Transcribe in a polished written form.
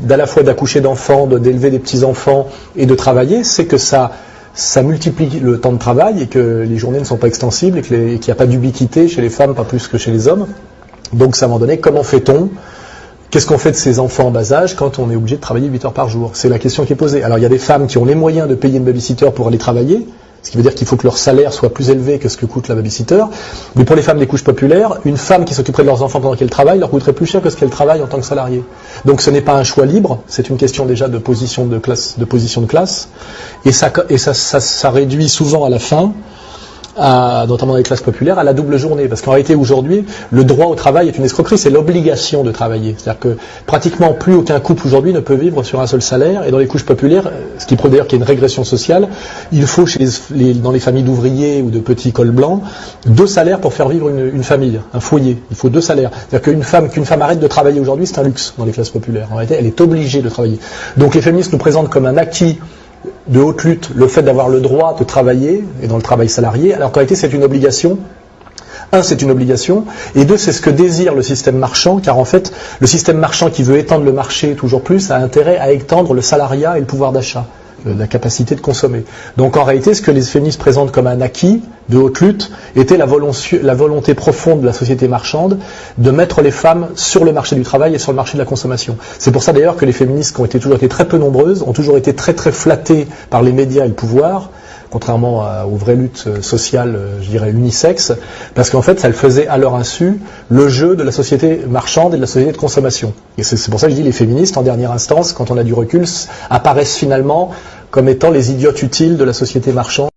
d'à la fois d'accoucher d'enfants, d'élever des petits-enfants et de travailler, c'est que ça multiplie le temps de travail et que les journées ne sont pas extensibles et qu'il n'y a pas d'ubiquité chez les femmes, pas plus que chez les hommes. Donc, à un moment donné, comment fait-on? Qu'est-ce qu'on fait de ces enfants en bas âge quand on est obligé de travailler 8 heures par jour? C'est la question qui est posée. Alors, il y a des femmes qui ont les moyens de payer une babysitter pour aller travailler, ce qui veut dire qu'il faut que leur salaire soit plus élevé que ce que coûte la babysitter. Mais pour les femmes des couches populaires, une femme qui s'occuperait de leurs enfants pendant qu'elle travaille leur coûterait plus cher que ce qu'elle travaille en tant que salariée. Donc ce n'est pas un choix libre, c'est une question déjà de position de classe, et ça réduit souvent à la fin, notamment dans les classes populaires, à la double journée. Parce qu'en réalité, aujourd'hui, le droit au travail est une escroquerie, c'est l'obligation de travailler. C'est-à-dire que pratiquement plus aucun couple aujourd'hui ne peut vivre sur un seul salaire, et dans les couches populaires, ce qui prouve d'ailleurs qu'il y a une régression sociale, il faut dans les familles d'ouvriers ou de petits cols blancs, 2 salaires pour faire vivre une famille, un foyer. Il faut 2 salaires. C'est-à-dire qu'une femme arrête de travailler aujourd'hui, c'est un luxe dans les classes populaires. En réalité, elle est obligée de travailler. Donc les féministes nous présentent comme un acquis de haute lutte le fait d'avoir le droit de travailler, et dans le travail salarié, alors qu'en réalité c'est une obligation. Un, c'est une obligation, et deux, c'est ce que désire le système marchand, car en fait, le système marchand qui veut étendre le marché toujours plus a intérêt à étendre le salariat et le pouvoir d'achat, la capacité de consommer. Donc en réalité, ce que les féministes présentent comme un acquis de haute lutte était la volonté profonde de la société marchande de mettre les femmes sur le marché du travail et sur le marché de la consommation. C'est pour ça d'ailleurs que les féministes, qui ont toujours été très peu nombreuses, ont toujours été très très flattées par les médias et le pouvoir, contrairement aux vraies luttes sociales, je dirais unisexes, parce qu'en fait, ça faisait à leur insu le jeu de la société marchande et de la société de consommation. Et c'est pour ça que je dis les féministes, en dernière instance, quand on a du recul, apparaissent finalement comme étant les idiotes utiles de la société marchande.